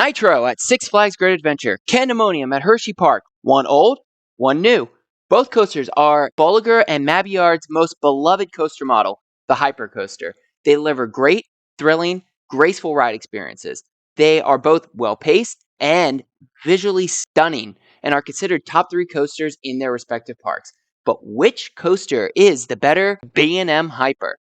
Nitro at Six Flags Great Adventure, Candymonium at Hersheypark, one old, one new. Both coasters are Bolliger and Mabillard's most beloved coaster model, the Hyper Coaster. They deliver great, thrilling, graceful ride experiences. They are both well-paced and visually stunning and are considered top 3 coasters in their respective parks. But which coaster is the better B&M Hyper?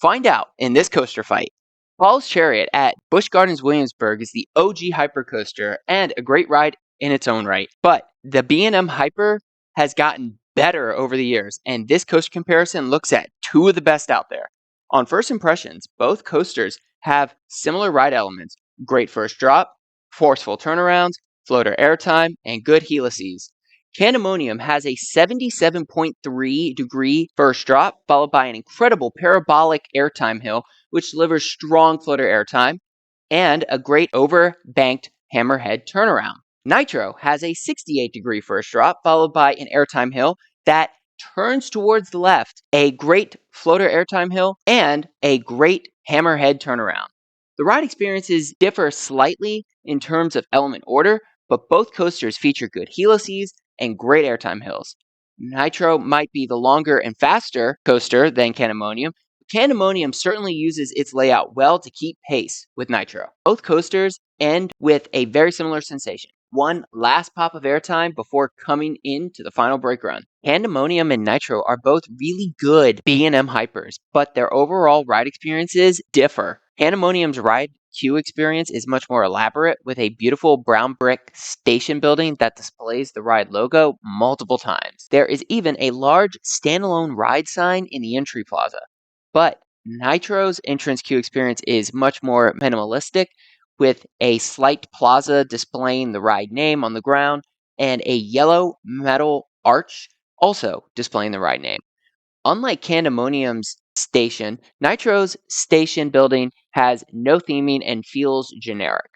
Find out in this coaster fight. Paul's Chariot at Busch Gardens Williamsburg is the OG hypercoaster and a great ride in its own right. But the B&M Hyper has gotten better over the years, and this coaster comparison looks at 2 of the best out there. On first impressions, both coasters have similar ride elements: great first drop, forceful turnarounds, floater airtime, and good helices. Candymonium has a 77.3-degree first drop, followed by an incredible parabolic airtime hill, which delivers strong floater airtime, and a great over-banked hammerhead turnaround. Nitro has a 68-degree first drop, followed by an airtime hill that turns towards the left, a great floater airtime hill, and a great hammerhead turnaround. The ride experiences differ slightly in terms of element order, but both coasters feature good helices and great airtime hills. Nitro might be the longer and faster coaster than Candymonium. Candymonium certainly uses its layout well to keep pace with Nitro. Both coasters end with a very similar sensation: one last pop of airtime before coming into the final brake run. Candymonium and Nitro are both really good B&M Hypers, but their overall ride experiences differ. Candymonium's ride queue experience is much more elaborate, with a beautiful brown brick station building that displays the ride logo multiple times. There is even a large standalone ride sign in the entry plaza. But Nitro's entrance queue experience is much more minimalistic, with a slight plaza displaying the ride name on the ground and a yellow metal arch also displaying the ride name. Unlike Candymonium's station, Nitro's station building has no theming and feels generic.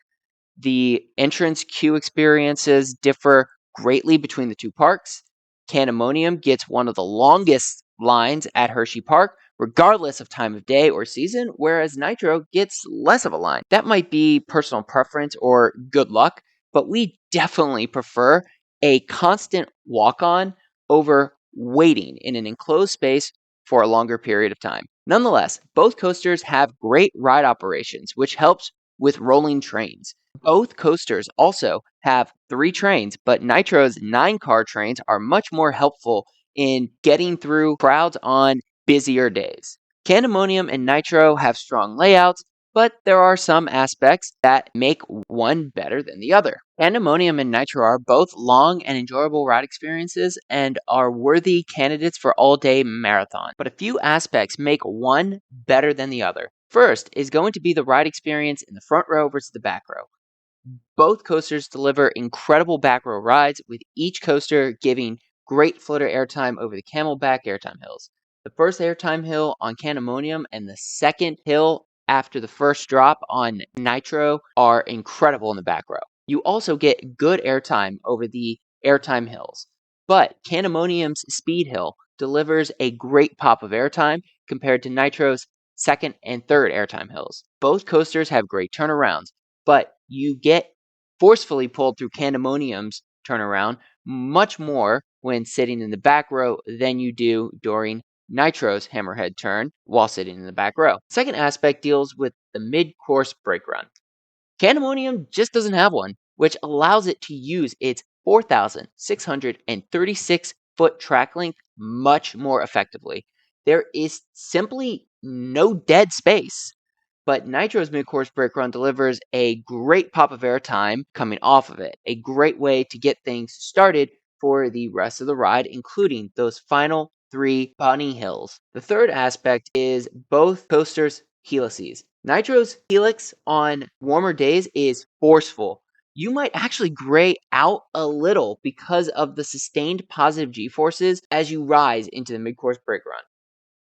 The entrance queue experiences differ greatly between the 2 parks. Candymonium gets one of the longest lines at Hersheypark, regardless of time of day or season, whereas Nitro gets less of a line. That might be personal preference or good luck, but we definitely prefer a constant walk-on over waiting in an enclosed space for a longer period of time. Nonetheless, both coasters have great ride operations, which helps with rolling trains. Both coasters also have 3 trains, but Nitro's 9-car trains are much more helpful in getting through crowds on busier days. Candymonium and Nitro have strong layouts, but there are some aspects that make one better than the other. Candymonium and Nitro are both long and enjoyable ride experiences and are worthy candidates for all-day marathon, but a few aspects make one better than the other. First is going to be the ride experience in the front row versus the back row. Both coasters deliver incredible back row rides, with each coaster giving great floater airtime over the camelback airtime hills. The first airtime hill on Candymonium and the second hill after the first drop on Nitro are incredible in the back row. You also get good airtime over the airtime hills, but Candymonium's speed hill delivers a great pop of airtime compared to Nitro's second and third airtime hills. Both coasters have great turnarounds, but you get forcefully pulled through Candymonium's turnaround much more when sitting in the back row than you do during Nitro's hammerhead turn while sitting in the back row. Second aspect deals with the mid-course brake run. Candymonium just doesn't have one, which allows it to use its 4,636-foot track length much more effectively. There is simply no dead space. But Nitro's mid-course brake run delivers a great pop of airtime coming off of it, a great way to get things started for the rest of the ride, including those final 3 bunny hills. The third aspect is both coasters' helices. Nitro's helix on warmer days is forceful. You might actually gray out a little because of the sustained positive G-forces as you rise into the mid-course brake run.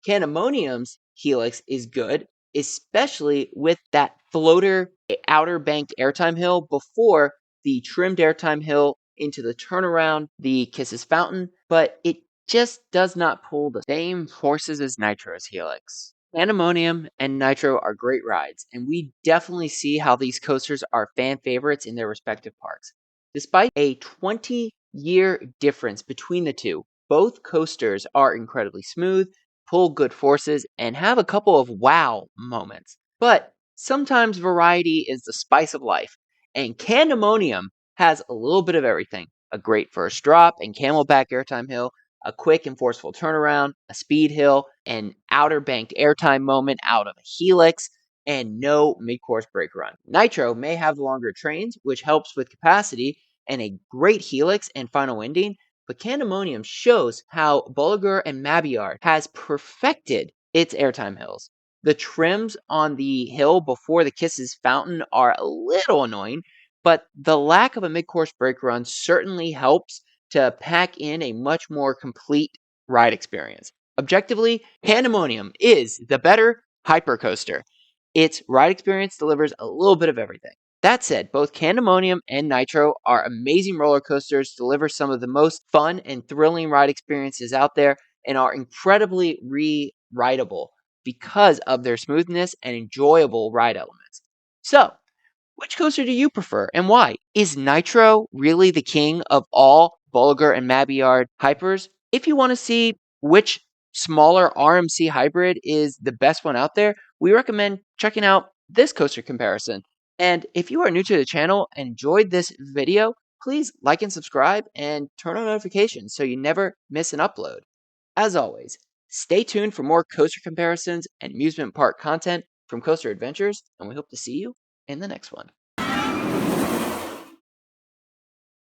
Candymonium's helix is good, especially with that floater outer banked airtime hill before the trimmed airtime hill into the turnaround, the Kisses Fountain, but it just does not pull the same forces as Nitro's helix. Candymonium and Nitro are great rides, and we definitely see how these coasters are fan favorites in their respective parks. Despite a 20-year difference between the two, both coasters are incredibly smooth, pull good forces, and have a couple of wow moments. But sometimes variety is the spice of life, and Candymonium has a little bit of everything: a great first drop and camelback airtime hill, a quick and forceful turnaround, a speed hill, an outer banked airtime moment out of a helix, and no mid-course brake run. Nitro may have longer trains, which helps with capacity, and a great helix and final ending, but Candymonium shows how Bolliger and Mabillard has perfected its airtime hills. The trims on the hill before the Kisses fountain are a little annoying, but the lack of a mid-course brake run certainly helps to pack in a much more complete ride experience. Objectively, Candymonium is the better hypercoaster. Its ride experience delivers a little bit of everything. That said, both Candymonium and Nitro are amazing roller coasters, deliver some of the most fun and thrilling ride experiences out there, and are incredibly re-rideable because of their smoothness and enjoyable ride elements. So, which coaster do you prefer and why? Is Nitro really the king of all Bolliger and Mabillard hypers? If you want to see which smaller RMC hybrid is the best one out there, we recommend checking out this coaster comparison. And if you are new to the channel and enjoyed this video, please like and subscribe and turn on notifications so you never miss an upload. As always, stay tuned for more coaster comparisons and amusement park content from Coaster Adventures, and we hope to see you in the next one.